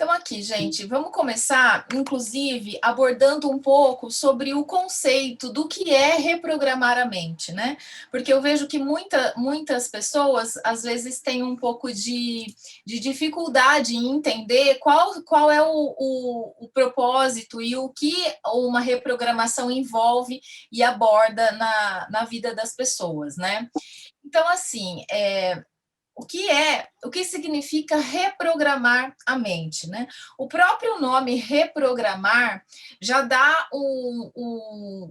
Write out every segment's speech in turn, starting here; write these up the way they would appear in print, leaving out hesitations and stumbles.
Então, aqui, gente, vamos começar, inclusive, abordando um pouco sobre o conceito do que é reprogramar a mente, né? Porque eu vejo que muitas pessoas, às vezes, têm um pouco de dificuldade em entender qual é o propósito e o que uma reprogramação envolve e aborda na vida das pessoas, né? Então, assim, o que significa reprogramar a mente, né? O próprio nome reprogramar já dá o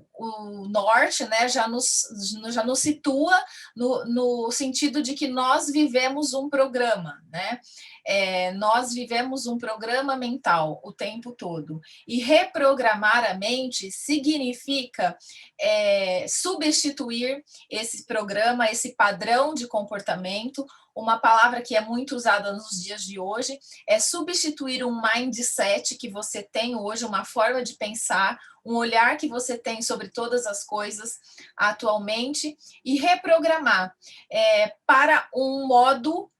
norte, né? Já nos situa no sentido de que nós vivemos um programa, né? Nós vivemos um programa mental o tempo todo. E reprogramar a mente significa substituir esse programa, esse padrão de comportamento. Uma palavra que é muito usada nos dias de hoje é substituir um mindset que você tem hoje, uma forma de pensar, um olhar que você tem sobre todas as coisas atualmente, e reprogramar para um modo,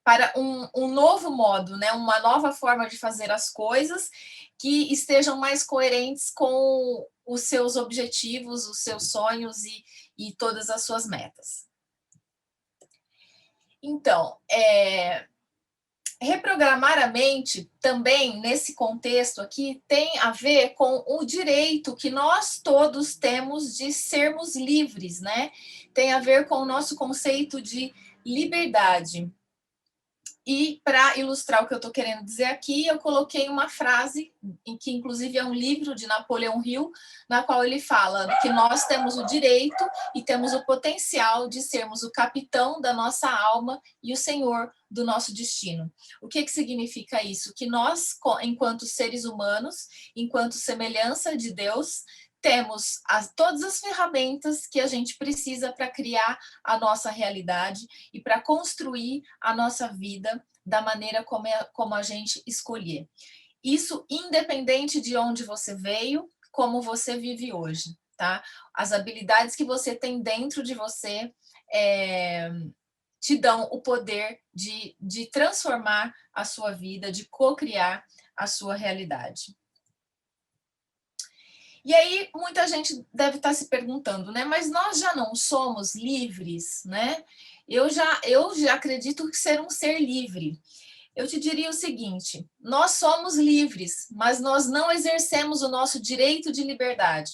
para um novo modo, né? Uma nova forma de fazer as coisas que estejam mais coerentes com os seus objetivos, os seus sonhos e todas as suas metas. Então, reprogramar a mente também, nesse contexto aqui, tem a ver com o direito que nós todos temos de sermos livres, né? Tem a ver com o nosso conceito de liberdade. E, para ilustrar o que eu estou querendo dizer aqui, eu coloquei uma frase, que inclusive é um livro de Napoleão Hill, na qual ele fala que nós temos o direito e temos o potencial de sermos o capitão da nossa alma e o senhor do nosso destino. O que significa isso? Que nós, enquanto seres humanos, enquanto semelhança de Deus, temos todas as ferramentas que a gente precisa para criar a nossa realidade e para construir a nossa vida da maneira como a gente escolher. Isso independente de onde você veio, como você vive hoje, tá? As habilidades que você tem dentro de você te dão o poder de transformar a sua vida, de co-criar a sua realidade. E aí, muita gente deve estar se perguntando, né? Mas nós já não somos livres, né? Eu já acredito que ser um ser livre. Eu te diria o seguinte: nós somos livres, mas nós não exercemos o nosso direito de liberdade,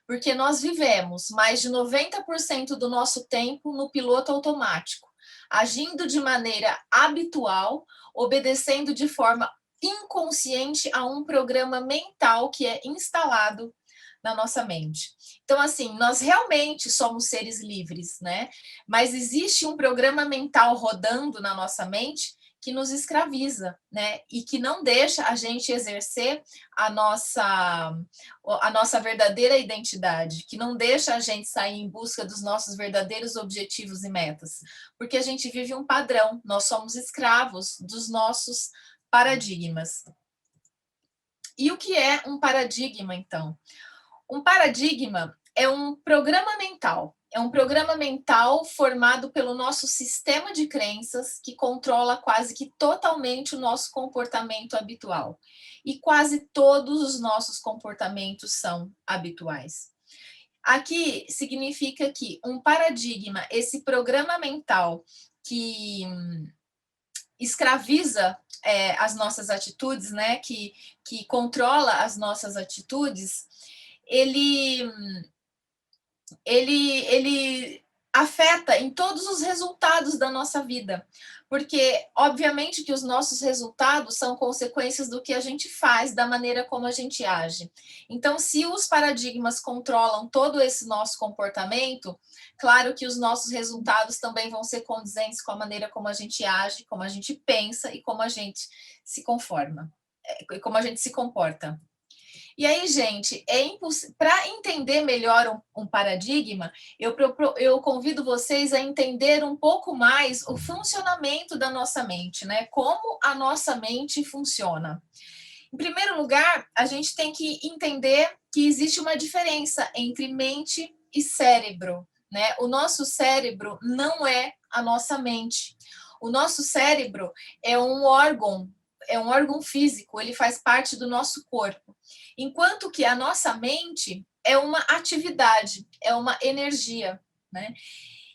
porque nós vivemos mais de 90% do nosso tempo no piloto automático, agindo de maneira habitual, obedecendo de forma inconsciente a um programa mental que é instalado na nossa mente. Então, assim, nós realmente somos seres livres, né? Mas existe um programa mental rodando na nossa mente que nos escraviza, né? E que não deixa a gente exercer a nossa verdadeira identidade, que não deixa a gente sair em busca dos nossos verdadeiros objetivos e metas, porque a gente vive um padrão, nós somos escravos dos nossos paradigmas. E o que é um paradigma, então? Um paradigma é um programa mental. É um programa mental formado pelo nosso sistema de crenças que controla quase que totalmente o nosso comportamento habitual. E quase todos os nossos comportamentos são habituais. Aqui significa que um paradigma, esse programa mental que escraviza as nossas atitudes, né? Que controla as nossas atitudes, ele afeta em todos os resultados da nossa vida, porque obviamente que os nossos resultados são consequências do que a gente faz, da maneira como a gente age. Então, se os paradigmas controlam todo esse nosso comportamento, claro que os nossos resultados também vão ser condizentes com a maneira como a gente age, como a gente pensa e como a gente se conforma, como a gente se comporta. E aí, gente, para entender melhor um paradigma, eu convido vocês a entender um pouco mais o funcionamento da nossa mente, né? Como a nossa mente funciona. Em primeiro lugar, a gente tem que entender que existe uma diferença entre mente e cérebro, né? O nosso cérebro não é a nossa mente. O nosso cérebro é um órgão físico, ele faz parte do nosso corpo. Enquanto que a nossa mente é uma atividade, é uma energia, né?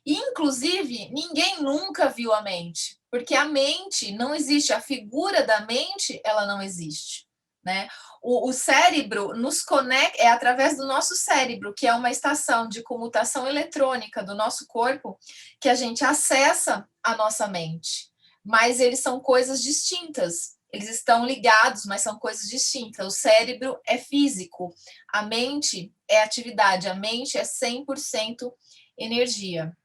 E, inclusive, ninguém nunca viu a mente, porque a mente não existe, a figura da mente, ela não existe, né? O cérebro nos conecta, é através do nosso cérebro, que é uma estação de comutação eletrônica do nosso corpo, que a gente acessa a nossa mente. Mas eles são coisas distintas. Eles estão ligados, mas são coisas distintas. O cérebro é físico, a mente é atividade, a mente é 100% energia.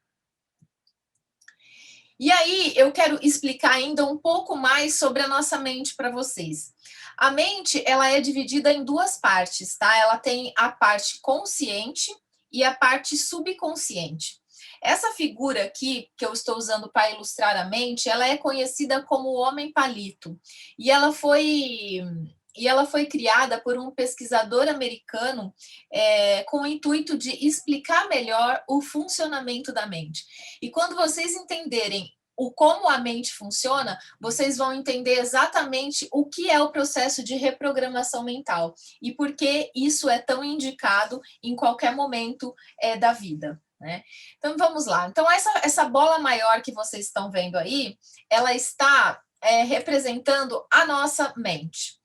E aí, eu quero explicar ainda um pouco mais sobre a nossa mente para vocês. A mente, ela é dividida em duas partes, tá? Ela tem a parte consciente e a parte subconsciente. Essa figura aqui, que eu estou usando para ilustrar a mente, ela é conhecida como o homem palito. E ela foi criada por um pesquisador americano com o intuito de explicar melhor o funcionamento da mente. E quando vocês entenderem como a mente funciona, vocês vão entender exatamente o que é o processo de reprogramação mental e por que isso é tão indicado em qualquer momento da vida. Né? Então vamos lá. Então essa bola maior que vocês estão vendo aí, ela está representando a nossa mente.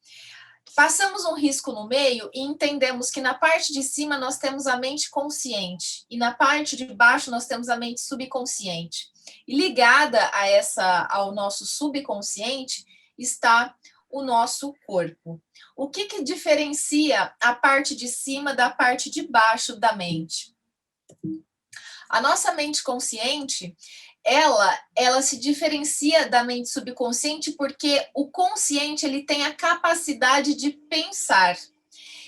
Passamos um risco no meio e entendemos que na parte de cima nós temos a mente consciente e na parte de baixo nós temos a mente subconsciente. E ligada ao nosso subconsciente está o nosso corpo. O que diferencia a parte de cima da parte de baixo da mente? A nossa mente consciente, ela se diferencia da mente subconsciente porque o consciente ele tem a capacidade de pensar.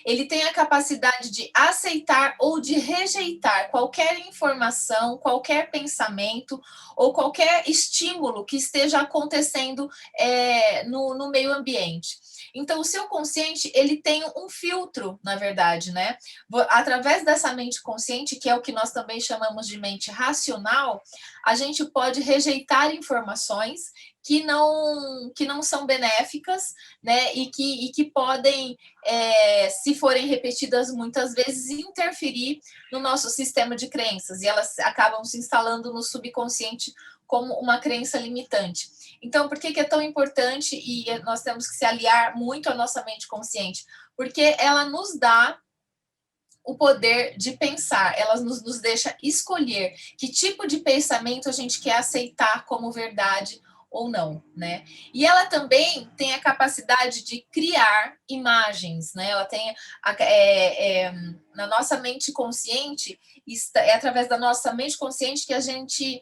Ele tem a capacidade de aceitar ou de rejeitar qualquer informação, qualquer pensamento ou qualquer estímulo que esteja acontecendo no meio ambiente. Então, o seu consciente, ele tem um filtro, na verdade, né? Através dessa mente consciente, que é o que nós também chamamos de mente racional, a gente pode rejeitar informações que não são benéficas, né? E que podem, se forem repetidas muitas vezes, interferir no nosso sistema de crenças. E elas acabam se instalando no subconsciente como uma crença limitante. Então, por que é tão importante e nós temos que se aliar muito à nossa mente consciente? Porque ela nos dá o poder de pensar, ela nos deixa escolher que tipo de pensamento a gente quer aceitar como verdade ou não, né? E ela também tem a capacidade de criar imagens, né? Ela tem na nossa mente consciente, é através da nossa mente consciente que a gente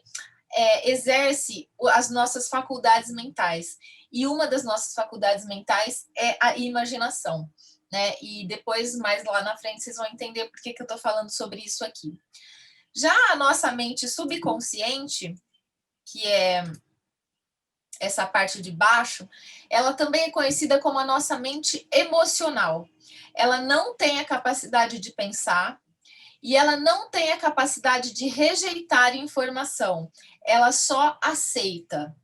exerce as nossas faculdades mentais. E uma das nossas faculdades mentais é a imaginação, né? E depois, mais lá na frente, vocês vão entender por que eu estou falando sobre isso aqui. Já a nossa mente subconsciente, que é essa parte de baixo, ela também é conhecida como a nossa mente emocional. Ela não tem a capacidade de pensar, e ela não tem a capacidade de rejeitar informação, ela só aceita.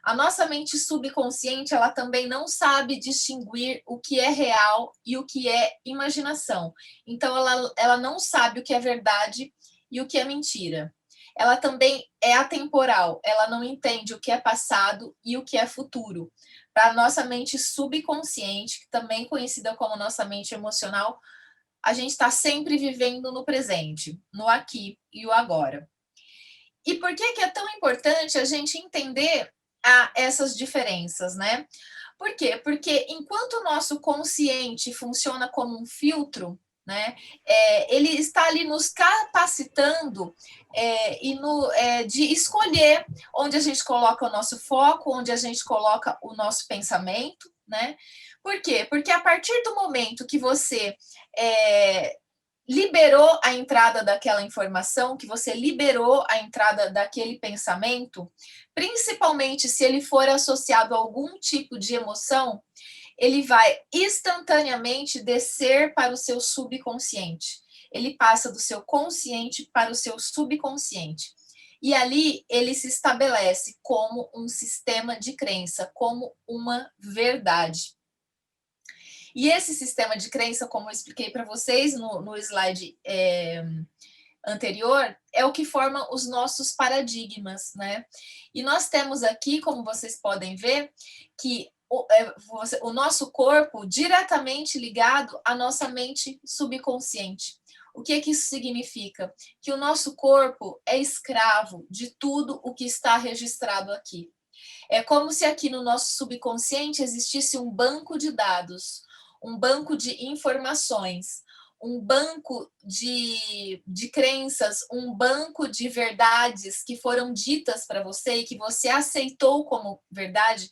A nossa mente subconsciente, ela também não sabe distinguir o que é real e o que é imaginação. Então, ela não sabe o que é verdade e o que é mentira. Ela também é atemporal, ela não entende o que é passado e o que é futuro. Para a nossa mente subconsciente, também conhecida como nossa mente emocional, a gente está sempre vivendo no presente, no aqui e o agora. E por que é tão importante a gente entender essas diferenças, né? Por quê? Porque enquanto o nosso consciente funciona como um filtro, né, ele está ali nos capacitando de escolher onde a gente coloca o nosso foco, onde a gente coloca o nosso pensamento, né? Por quê? Porque a partir do momento que você liberou a entrada daquela informação, que você liberou a entrada daquele pensamento, principalmente se ele for associado a algum tipo de emoção, ele vai instantaneamente descer para o seu subconsciente. Ele passa do seu consciente para o seu subconsciente. E ali ele se estabelece como um sistema de crença, como uma verdade. E esse sistema de crença, como eu expliquei para vocês no slide anterior, é o que forma os nossos paradigmas, né? E nós temos aqui, como vocês podem ver, que o nosso corpo diretamente ligado à nossa mente subconsciente. O que isso significa? Que o nosso corpo é escravo de tudo o que está registrado aqui. É como se aqui no nosso subconsciente existisse um banco de dados, um banco de informações, um banco de crenças, um banco de verdades que foram ditas para você e que você aceitou como verdade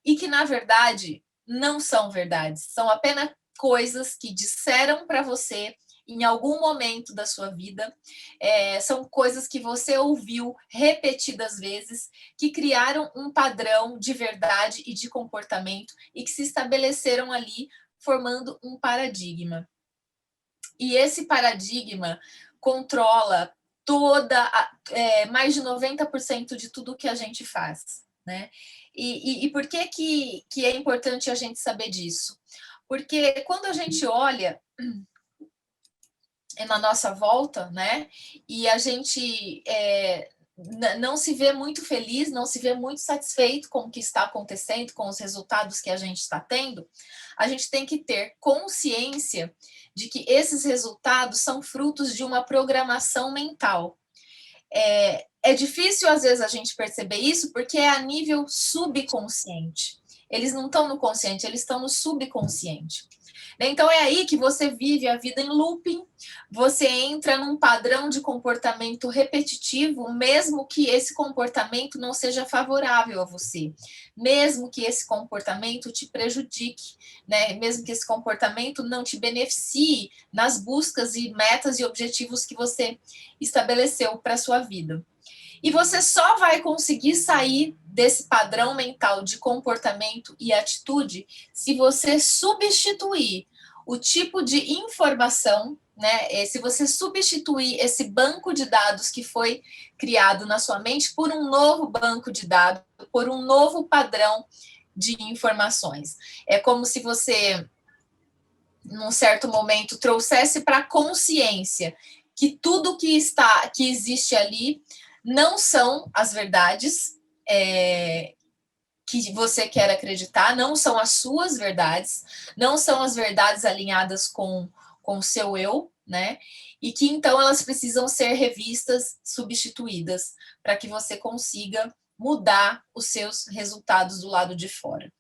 e que, na verdade, não são verdades, são apenas coisas que disseram para você em algum momento da sua vida, são coisas que você ouviu repetidas vezes, que criaram um padrão de verdade e de comportamento e que se estabeleceram ali, formando um paradigma. E esse paradigma controla mais de 90% de tudo que a gente faz, né? E por que é importante a gente saber disso? Porque quando a gente olha na nossa volta, né? E a gente não se vê muito feliz, não se vê muito satisfeito com o que está acontecendo, com os resultados que a gente está tendo, a gente tem que ter consciência de que esses resultados são frutos de uma programação mental. É difícil, às vezes, a gente perceber isso porque é a nível subconsciente. Eles não estão no consciente, eles estão no subconsciente. Então é aí que você vive a vida em looping, você entra num padrão de comportamento repetitivo, mesmo que esse comportamento não seja favorável a você, mesmo que esse comportamento te prejudique, né? Mesmo que esse comportamento não te beneficie nas buscas e metas e objetivos que você estabeleceu para a sua vida. E você só vai conseguir sair desse padrão mental de comportamento e atitude se você substituir o tipo de informação, né? Se você substituir esse banco de dados que foi criado na sua mente por um novo banco de dados, por um novo padrão de informações. É como se você, num certo momento, trouxesse para a consciência que tudo que existe ali não são as verdades que você quer acreditar, não são as suas verdades, não são as verdades alinhadas com o seu eu, né? E que então elas precisam ser revistas, substituídas, para que você consiga mudar os seus resultados do lado de fora.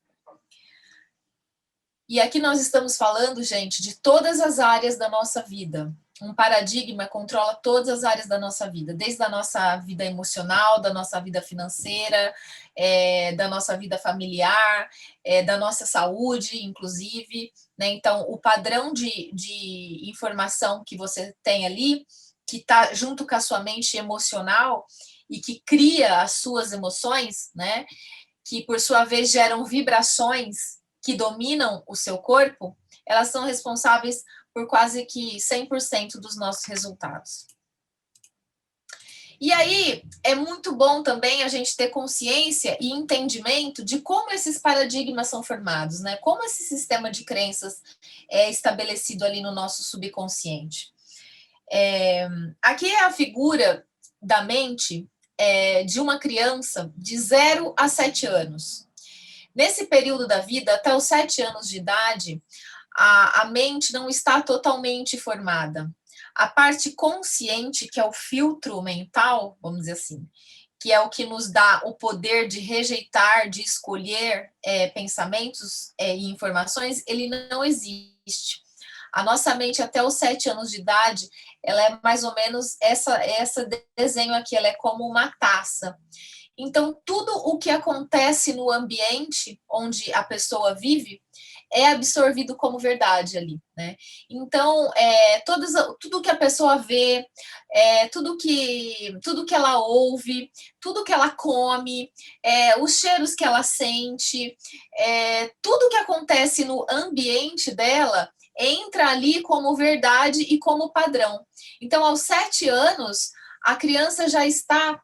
E aqui nós estamos falando, gente, de todas as áreas da nossa vida. Um paradigma controla todas as áreas da nossa vida, desde a nossa vida emocional, da nossa vida financeira, da nossa vida familiar, da nossa saúde, inclusive, né? Então, o padrão de informação que você tem ali, que está junto com a sua mente emocional e que cria as suas emoções, né? Que, por sua vez, geram vibrações que dominam o seu corpo, elas são responsáveis por quase que 100% dos nossos resultados. E aí, é muito bom também a gente ter consciência e entendimento de como esses paradigmas são formados, né? Como esse sistema de crenças é estabelecido ali no nosso subconsciente. Aqui é a figura da mente de uma criança de 0 a 7 anos. Nesse período da vida, até os 7 anos de idade, a mente não está totalmente formada. A parte consciente, que é o filtro mental, vamos dizer assim, que é o que nos dá o poder de rejeitar, de escolher pensamentos e informações, ele não existe. A nossa mente, até os 7 anos de idade, ela é mais ou menos esse desenho aqui, ela é como uma taça. Então, tudo o que acontece no ambiente onde a pessoa vive é absorvido como verdade ali, né? Então, tudo que a pessoa vê, tudo que ela ouve, tudo que ela come, os cheiros que ela sente, tudo que acontece no ambiente dela entra ali como verdade e como padrão. Então, aos 7 anos, a criança já está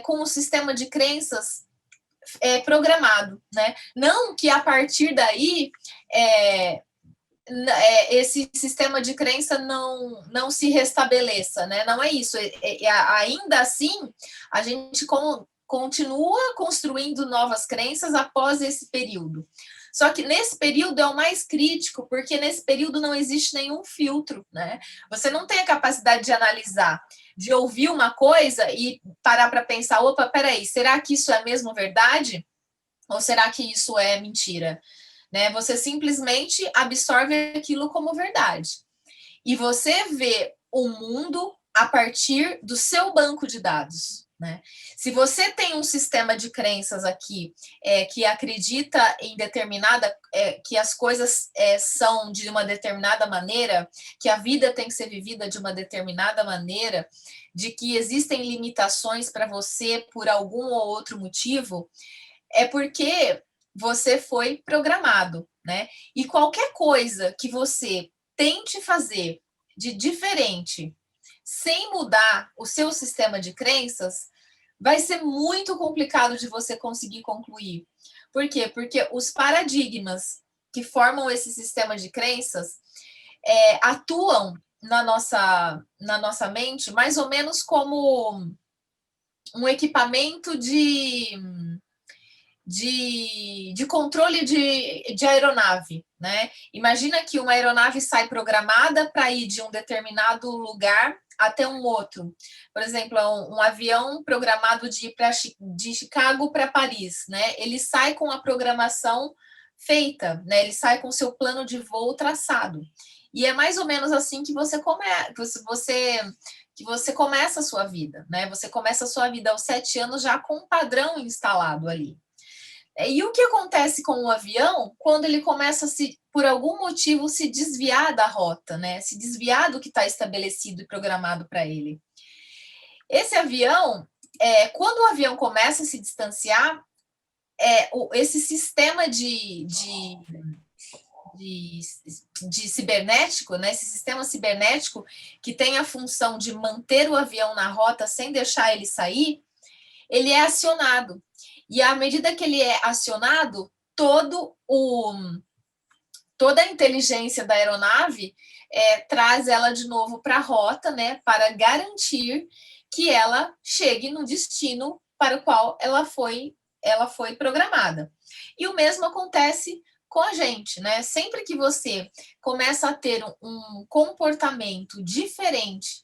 com o sistema de crenças programado, né? Não que a partir daí esse sistema de crença não se restabeleça, né? Não é isso. Ainda assim, a gente continua construindo novas crenças após esse período. Só que nesse período é o mais crítico, porque nesse período não existe nenhum filtro, né? Você não tem a capacidade de analisar, de ouvir uma coisa e parar para pensar, opa, peraí, será que isso é mesmo verdade? Ou será que isso é mentira? Né? Você simplesmente absorve aquilo como verdade. E você vê o mundo a partir do seu banco de dados. Né? Se você tem um sistema de crenças aqui que acredita em determinada, que as coisas são de uma determinada maneira, que a vida tem que ser vivida de uma determinada maneira, de que existem limitações para você por algum ou outro motivo, é porque você foi programado, né? E qualquer coisa que você tente fazer de diferente, sem mudar o seu sistema de crenças, vai ser muito complicado de você conseguir concluir. Por quê? Porque os paradigmas que formam esse sistema de crenças atuam na nossa mente mais ou menos como um equipamento de controle de aeronave, né? Imagina que uma aeronave sai programada para ir de um determinado lugar até um outro. Por exemplo, um avião programado de ir de Chicago para Paris, né? Ele sai com a programação feita, né? Ele sai com seu plano de voo traçado. E é mais ou menos assim que você começa a sua vida, né? Você começa a sua vida aos 7 anos já com um padrão instalado ali. E o que acontece com o avião quando ele começa por algum motivo, se desviar da rota, né? Se desviar do que está estabelecido e programado para ele? Esse avião, quando o avião começa a se distanciar, esse sistema de cibernético, né? Esse sistema cibernético que tem a função de manter o avião na rota sem deixar ele sair, ele é acionado. E à medida que ele é acionado, toda a inteligência da aeronave traz ela de novo para a rota, né, para garantir que ela chegue no destino para o qual ela foi programada. E o mesmo acontece com a gente, né? Sempre que você começa a ter um comportamento diferente,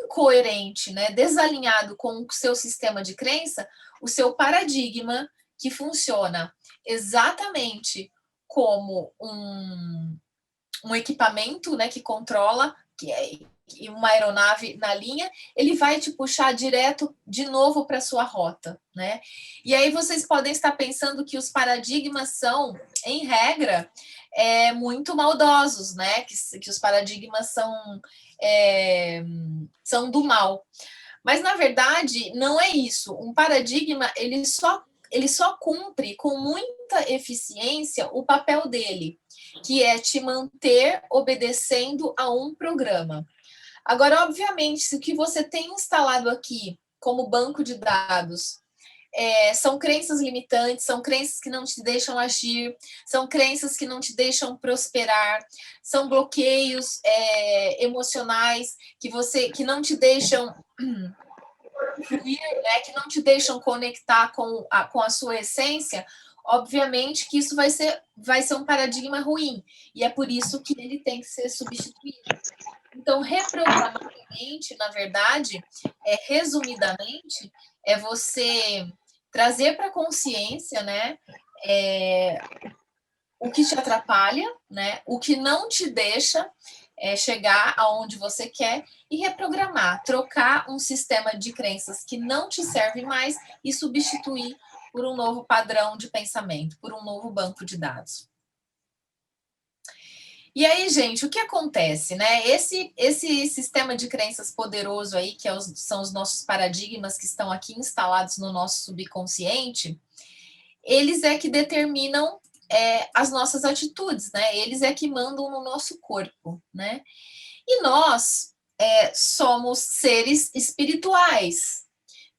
incoerente, né, desalinhado com o seu sistema de crença, o seu paradigma, que funciona exatamente como um equipamento, né, que controla, uma aeronave na linha, ele vai te puxar direto de novo para sua rota, né? E aí vocês podem estar pensando que os paradigmas são, em regra, muito maldosos, né? Que os paradigmas são do mal. Mas, na verdade, não é isso. Um paradigma, ele só cumpre com muita eficiência o papel dele, que é te manter obedecendo a um programa. Agora, obviamente, se o que você tem instalado aqui como banco de dados são crenças limitantes, são crenças que não te deixam agir, são crenças que não te deixam prosperar, são bloqueios emocionais que não te deixam fluir, né, que não te deixam conectar com a sua essência. Obviamente que isso vai ser um paradigma ruim, e é por isso que ele tem que ser substituído. Então, reprogramar a mente, na verdade, resumidamente, é você trazer para a consciência, né, o que te atrapalha, né, o que não te deixa chegar aonde você quer, e reprogramar, trocar um sistema de crenças que não te serve mais e substituir por um novo padrão de pensamento, por um novo banco de dados. E aí, gente, o que acontece, né? Esse sistema de crenças poderoso aí, que são os nossos paradigmas que estão aqui instalados no nosso subconsciente, eles que determinam as nossas atitudes, né? Eles que mandam no nosso corpo, né? E nós somos seres espirituais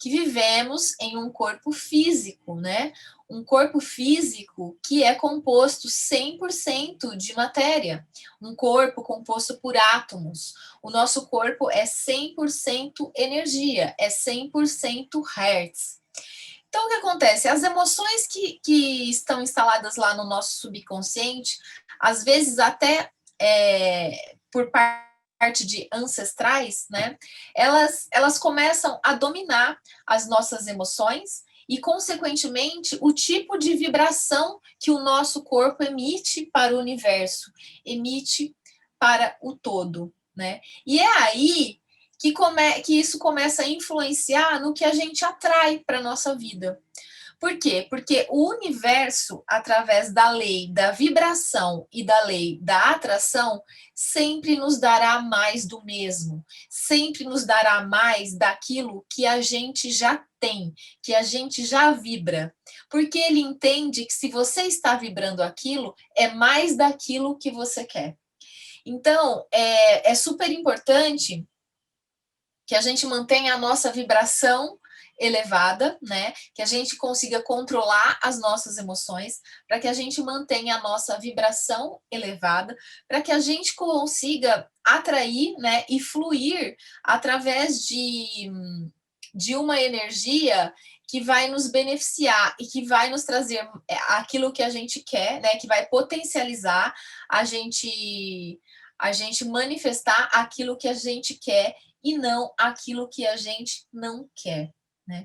que vivemos em um corpo físico, né? Um corpo físico que é composto 100% de matéria, um corpo composto por átomos. O nosso corpo é 100% energia, é 100% Hertz. Então, o que acontece? As emoções que estão instaladas lá no nosso subconsciente, às vezes até por parte de ancestrais, né? Elas começam a dominar as nossas emoções e, consequentemente, o tipo de vibração que o nosso corpo emite para o universo, emite para o todo, né? E é aí que isso começa a influenciar no que a gente atrai para a nossa vida. Por quê? Porque o universo, através da lei da vibração e da lei da atração, sempre nos dará mais do mesmo, sempre nos dará mais daquilo que a gente já tem, que a gente já vibra. Porque ele entende que se você está vibrando aquilo, é mais daquilo que você quer. Então, é super importante que a gente mantenha a nossa vibração elevada, né? Que a gente consiga controlar as nossas emoções, para que a gente mantenha a nossa vibração elevada, para que a gente consiga atrair, né, e fluir através de uma energia que vai nos beneficiar e que vai nos trazer aquilo que a gente quer, né? Que vai potencializar a gente manifestar aquilo que a gente quer e não aquilo que a gente não quer, né?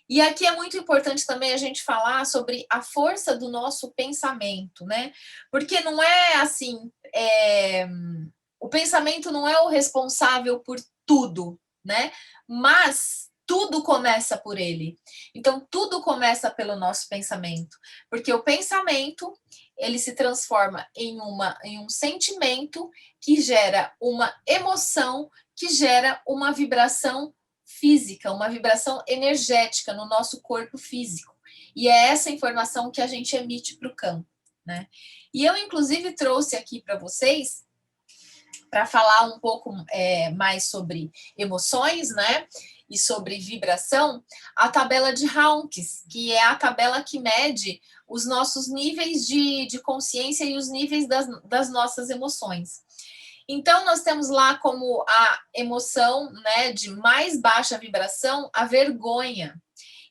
E aqui é muito importante também a gente falar sobre a força do nosso pensamento, né? Porque não é assim, o pensamento não é o responsável por tudo, né? Mas tudo começa por ele. Então, tudo começa pelo nosso pensamento. Porque o pensamento, ele se transforma em um sentimento que gera uma emoção, que gera uma vibração física, uma vibração energética no nosso corpo físico. E é essa informação que a gente emite para o campo, né? E eu, inclusive, trouxe aqui para vocês para falar um pouco mais sobre emoções, né? E sobre vibração, a tabela de Hawkins, que é a tabela que mede os nossos níveis de consciência e os níveis das nossas emoções. Então, nós temos lá como a emoção, né, de mais baixa vibração, a vergonha,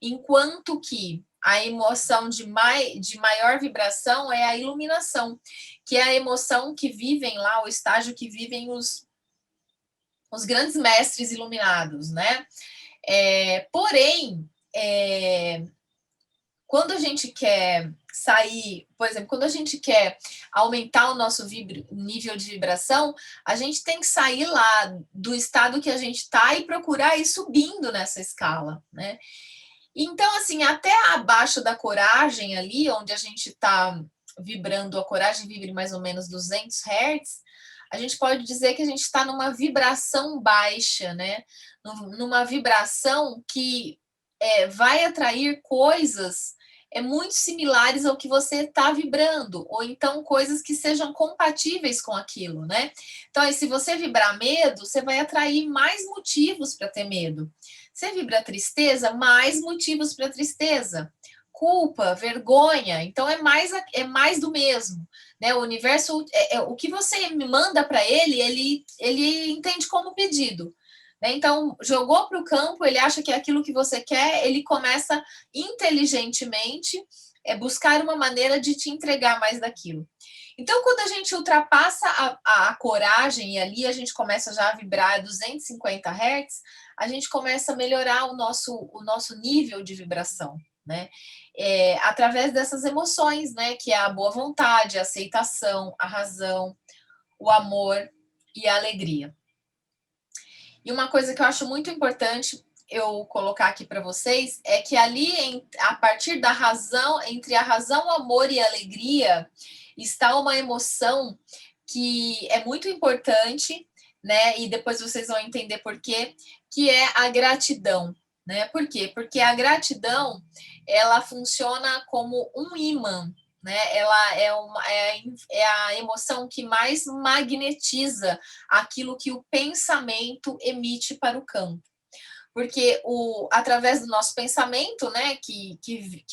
enquanto que a emoção de maior vibração é a iluminação, que é a emoção que vivem lá, o estágio que vivem os grandes mestres iluminados, né? Porém, quando a gente quer sair, por exemplo, quando a gente quer aumentar o nosso nível de vibração, a gente tem que sair lá do estado que a gente está e procurar ir subindo nessa escala, né? Então, assim, até abaixo da coragem ali, onde a gente está vibrando, a coragem vibra mais ou menos 200 Hz, a gente pode dizer que a gente está numa vibração baixa, né? Numa vibração que vai atrair coisas muito similares ao que você está vibrando, ou então coisas que sejam compatíveis com aquilo, né? Então, se você vibrar medo, você vai atrair mais motivos para ter medo. Você vibra tristeza, mais motivos para tristeza. Culpa, vergonha, então é mais do mesmo, né? O universo, o que você me manda para ele entende como pedido. Né? Então, jogou para o campo, ele acha que é aquilo que você quer, ele começa inteligentemente buscar uma maneira de te entregar mais daquilo. Então, quando a gente ultrapassa a coragem, e ali a gente começa já a vibrar 250 Hz, a gente começa a melhorar o nosso nível de vibração, né? Através dessas emoções, né? Que é a boa vontade, a aceitação, a razão, o amor e a alegria. E uma coisa que eu acho muito importante eu colocar aqui para vocês é que ali, a partir da razão, entre a razão, o amor e a alegria, está uma emoção que é muito importante, né? E depois vocês vão entender por quê, que é a gratidão, né? Por quê? Porque a gratidão, ela funciona como um ímã, né? Ela é a emoção que mais magnetiza aquilo que o pensamento emite para o campo. Porque através do nosso pensamento, né, que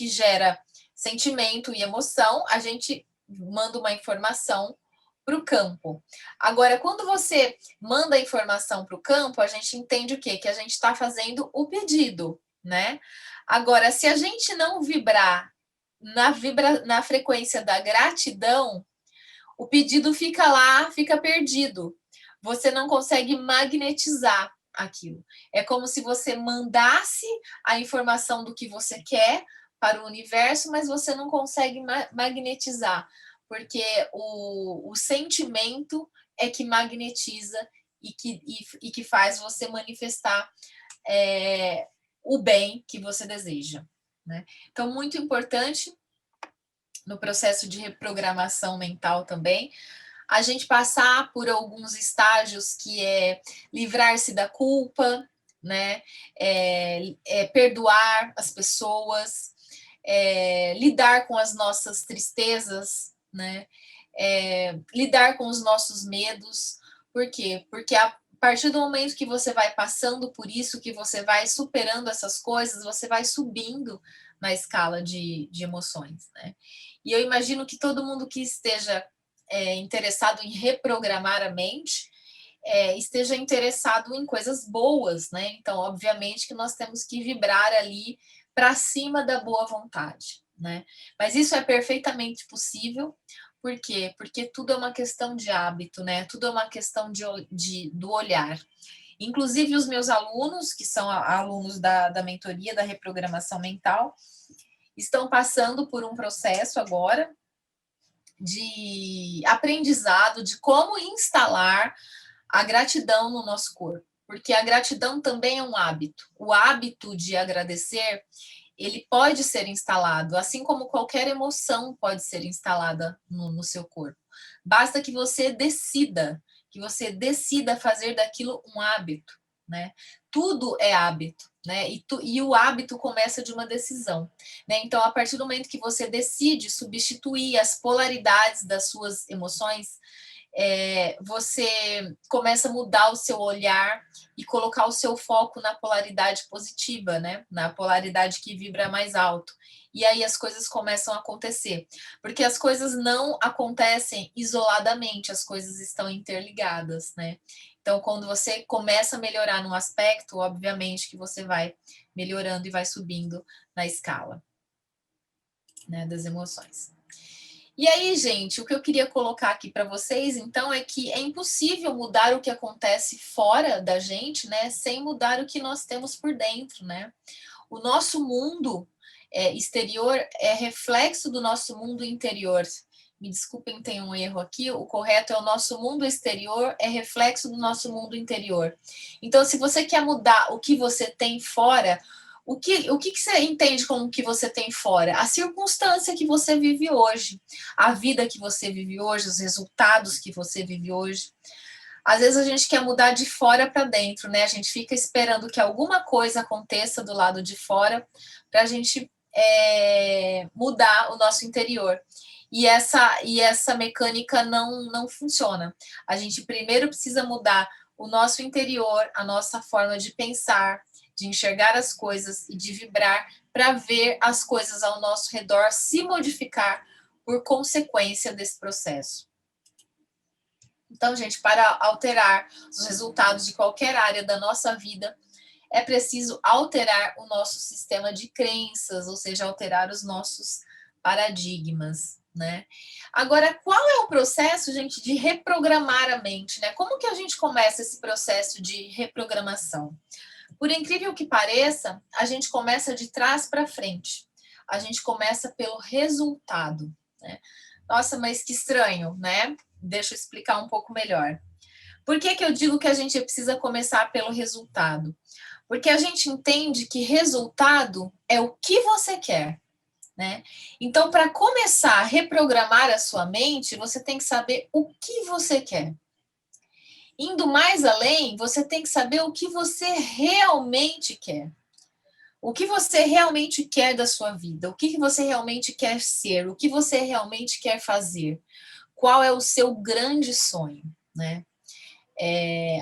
gera sentimento e emoção, a gente manda uma informação para o campo. Agora, quando você manda a informação para o campo, a gente entende o quê? Que a gente está fazendo o pedido, né? Agora, se a gente não vibrar na frequência da gratidão, o pedido fica lá, fica perdido. Você não consegue magnetizar aquilo. É como se você mandasse a informação do que você quer para o universo, mas você não consegue magnetizar, porque o sentimento é que magnetiza e que faz você manifestar o bem que você deseja, né? Então, muito importante no processo de reprogramação mental também, a gente passar por alguns estágios que é livrar-se da culpa, né? Perdoar as pessoas, lidar com as nossas tristezas, né? Lidar com os nossos medos. Por quê? Porque a partir do momento que você vai passando por isso, que você vai superando essas coisas, você vai subindo na escala de emoções, né? E eu imagino que todo mundo que esteja interessado em reprogramar a mente esteja interessado em coisas boas, né? Então, obviamente que nós temos que vibrar ali para cima da boa vontade, né? Mas isso é perfeitamente possível. Por quê? Porque tudo é uma questão de hábito, né? Tudo é uma questão do olhar. Inclusive, os meus alunos, que são alunos da mentoria da reprogramação mental, estão passando por um processo agora de aprendizado de como instalar a gratidão no nosso corpo, porque a gratidão também é um hábito. O hábito de agradecer, ele pode ser instalado, assim como qualquer emoção pode ser instalada no seu corpo. Basta que você decida fazer daquilo um hábito, né? Tudo é hábito, né? E o hábito começa de uma decisão, né? Então, a partir do momento que você decide substituir as polaridades das suas emoções, você começa a mudar o seu olhar e colocar o seu foco na polaridade positiva, né? Na polaridade que vibra mais alto. E aí as coisas começam a acontecer. Porque as coisas não acontecem isoladamente, as coisas estão interligadas, né? Então, quando você começa a melhorar num aspecto, obviamente que você vai melhorando e vai subindo na escala, né, das emoções. E aí, gente, o que eu queria colocar aqui para vocês, então, é que é impossível mudar o que acontece fora da gente, né, sem mudar o que nós temos por dentro, né? O nosso mundo exterior é reflexo do nosso mundo interior. Me desculpem, tem um erro aqui. O correto é o nosso mundo exterior é reflexo do nosso mundo interior. Então, se você quer mudar o que você tem fora, o que você entende como que você tem fora? A circunstância que você vive hoje, a vida que você vive hoje, os resultados que você vive hoje. Às vezes a gente quer mudar de fora para dentro, né? A gente fica esperando que alguma coisa aconteça do lado de fora para a gente mudar o nosso interior. E essa mecânica não funciona. A gente primeiro precisa mudar o nosso interior, a nossa forma de pensar, de enxergar as coisas e de vibrar para ver as coisas ao nosso redor se modificar por consequência desse processo. Então, gente, para alterar os resultados de qualquer área da nossa vida, é preciso alterar o nosso sistema de crenças, ou seja, alterar os nossos paradigmas, né? Agora, qual é o processo, gente, de reprogramar a mente, né? Como que a gente começa esse processo de reprogramação? Por incrível que pareça, a gente começa de trás para frente. A gente começa pelo resultado, né? Nossa, mas que estranho, né? Deixa eu explicar um pouco melhor. Por que eu digo que a gente precisa começar pelo resultado? Porque a gente entende que resultado é o que você quer, né? Então, para começar a reprogramar a sua mente, você tem que saber o que você quer. Indo mais além, você tem que saber o que você realmente quer. O que você realmente quer da sua vida? O que você realmente quer ser? O que você realmente quer fazer? Qual é o seu grande sonho, né?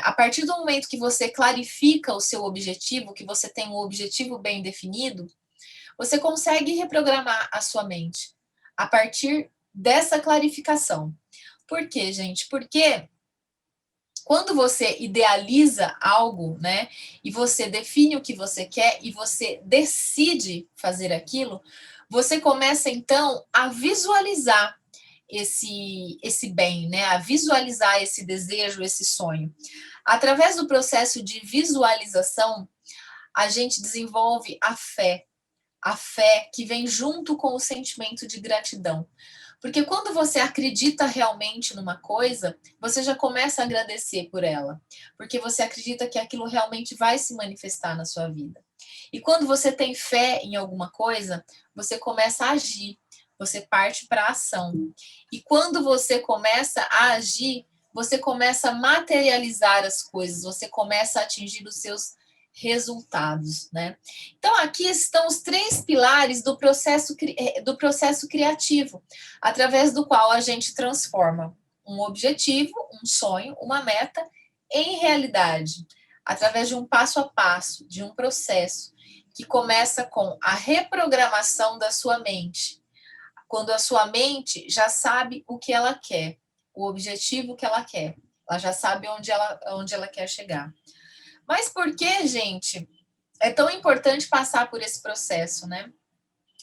A partir do momento que você clarifica o seu objetivo, que você tem um objetivo bem definido, você consegue reprogramar a sua mente a partir dessa clarificação. Por quê, gente? Porque quando você idealiza algo, né, e você define o que você quer e você decide fazer aquilo, você começa então a visualizar esse bem, né, a visualizar esse desejo, esse sonho. Através do processo de visualização, a gente desenvolve a fé que vem junto com o sentimento de gratidão. Porque quando você acredita realmente numa coisa, você já começa a agradecer por ela, porque você acredita que aquilo realmente vai se manifestar na sua vida. E quando você tem fé em alguma coisa, você começa a agir, você parte para a ação. E quando você começa a agir, você começa a materializar as coisas, você começa a atingir os seus resultados, né? Então, aqui estão os 3 pilares do processo criativo, através do qual a gente transforma um objetivo, um sonho, uma meta, em realidade, através de um passo a passo, de um processo que começa com a reprogramação da sua mente. Quando a sua mente já sabe o que ela quer, o objetivo que ela já sabe onde ela quer chegar. Mas por que, gente, é tão importante passar por esse processo, né?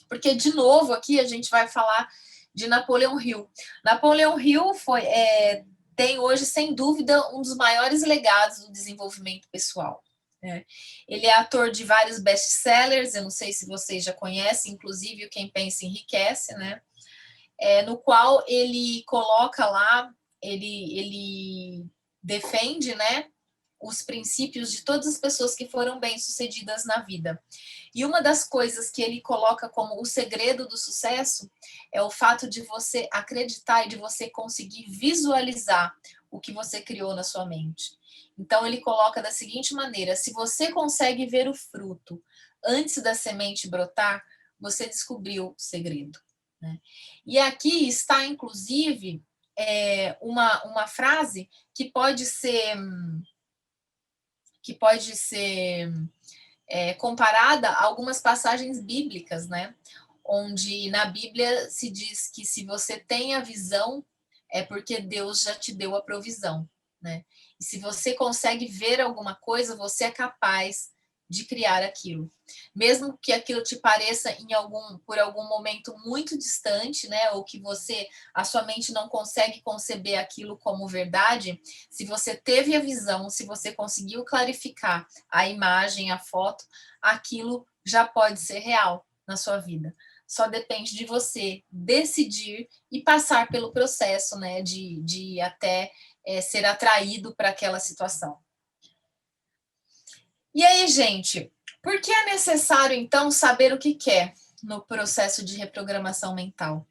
Porque, de novo, aqui a gente vai falar de Napoleão Hill. Napoleão Hill tem hoje, sem dúvida, um dos maiores legados do desenvolvimento pessoal. Né? Ele é autor de vários best-sellers, eu não sei se vocês já conhecem, inclusive o Quem Pensa Enriquece, né? No qual ele coloca lá, ele defende, né, os princípios de todas as pessoas que foram bem-sucedidas na vida. E uma das coisas que ele coloca como o segredo do sucesso é o fato de você acreditar e de você conseguir visualizar o que você criou na sua mente. Então, ele coloca da seguinte maneira: se você consegue ver o fruto antes da semente brotar, você descobriu o segredo. Né? E aqui está, inclusive, uma frase que pode ser comparada a algumas passagens bíblicas, né? Onde na Bíblia se diz que se você tem a visão, é porque Deus já te deu a provisão, né? E se você consegue ver alguma coisa, você é capaz de criar aquilo. Mesmo que aquilo te pareça por algum momento muito distante, né? Ou que a sua mente não consegue conceber aquilo como verdade, se você teve a visão, se você conseguiu clarificar a imagem, a foto, aquilo já pode ser real na sua vida. Só depende de você decidir e passar pelo processo, né, de até ser atraído para aquela situação. E aí, gente, por que é necessário, então, saber o que quer no processo de reprogramação mental?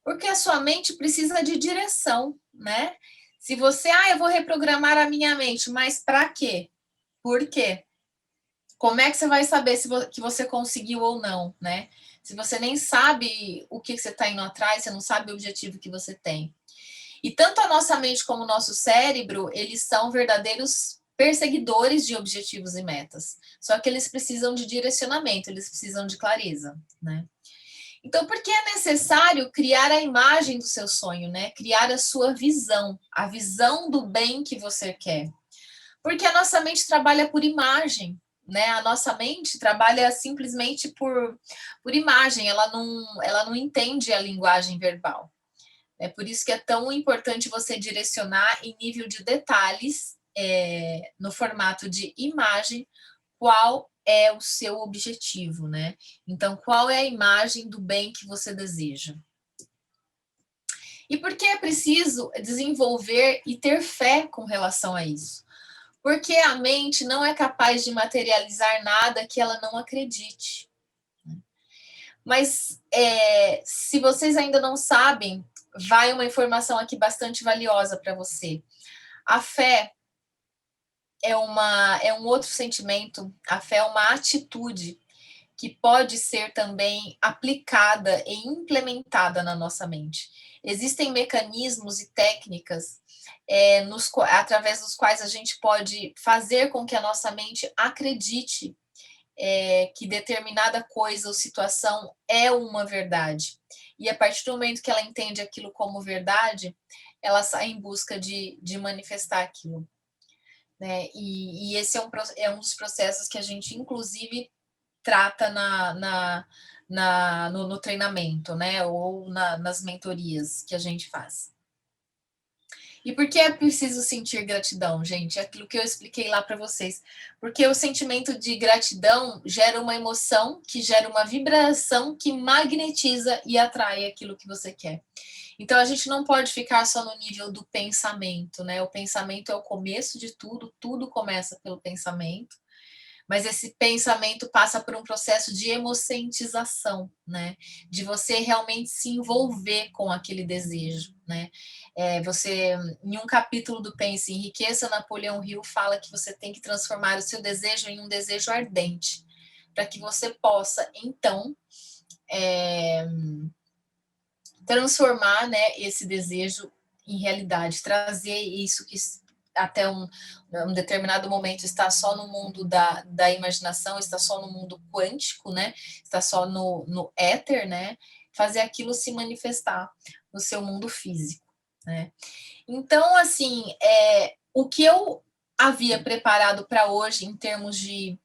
Porque a sua mente precisa de direção, né? Se você, eu vou reprogramar a minha mente, mas para quê? Por quê? Como é que você vai saber que você conseguiu ou não, né? Se você nem sabe o que você está indo atrás, você não sabe o objetivo que você tem. E tanto a nossa mente como o nosso cérebro, eles são verdadeiros perseguidores de objetivos e metas. Só que eles precisam de direcionamento, eles precisam de clareza, né? Então, por que é necessário criar a imagem do seu sonho, né? Criar a sua visão, a visão do bem que você quer. Porque a nossa mente trabalha por imagem, né? A nossa mente trabalha simplesmente por imagem, ela não entende a linguagem verbal. É por isso que é tão importante você direcionar em nível de detalhes, no formato de imagem, qual é o seu objetivo, né? Então, qual é a imagem do bem que você deseja? E por que é preciso desenvolver e ter fé com relação a isso? Porque a mente não é capaz de materializar nada que ela não acredite. Mas se vocês ainda não sabem, vai uma informação aqui bastante valiosa para você. A fé é um outro sentimento, a fé é uma atitude que pode ser também aplicada e implementada na nossa mente. Existem mecanismos e técnicas através dos quais a gente pode fazer com que a nossa mente acredite que determinada coisa ou situação é uma verdade. E a partir do momento que ela entende aquilo como verdade, ela sai em busca de manifestar aquilo. Né? E esse é um dos processos que a gente, inclusive, trata no treinamento, né? Ou nas mentorias que a gente faz. E por que é preciso sentir gratidão, gente? É aquilo que eu expliquei lá para vocês. Porque o sentimento de gratidão gera uma emoção, que gera uma vibração que magnetiza e atrai aquilo que você quer. Então a gente não pode ficar só no nível do pensamento, né? O pensamento é o começo de tudo, tudo começa pelo pensamento. Mas esse pensamento passa por um processo de emocentização, né? De você realmente se envolver com aquele desejo, né? Em um capítulo do Pense em Riqueza, Napoleão Hill fala que você tem que transformar o seu desejo em um desejo ardente, para que você possa, então, transformar, né, esse desejo em realidade, trazer isso que até um determinado momento está só no mundo da imaginação, está só no mundo quântico, né? Está só no éter, né? Fazer aquilo se manifestar no seu mundo físico, né? Então, assim, o que eu havia preparado para hoje em termos de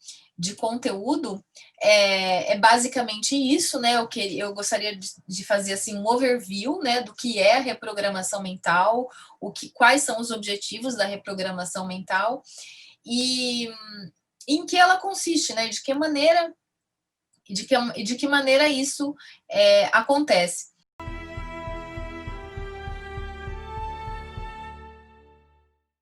conteúdo basicamente isso, né? Eu gostaria de fazer assim um overview, né, do que é a reprogramação mental, quais são os objetivos da reprogramação mental e em que ela consiste, né? De que maneira isso acontece.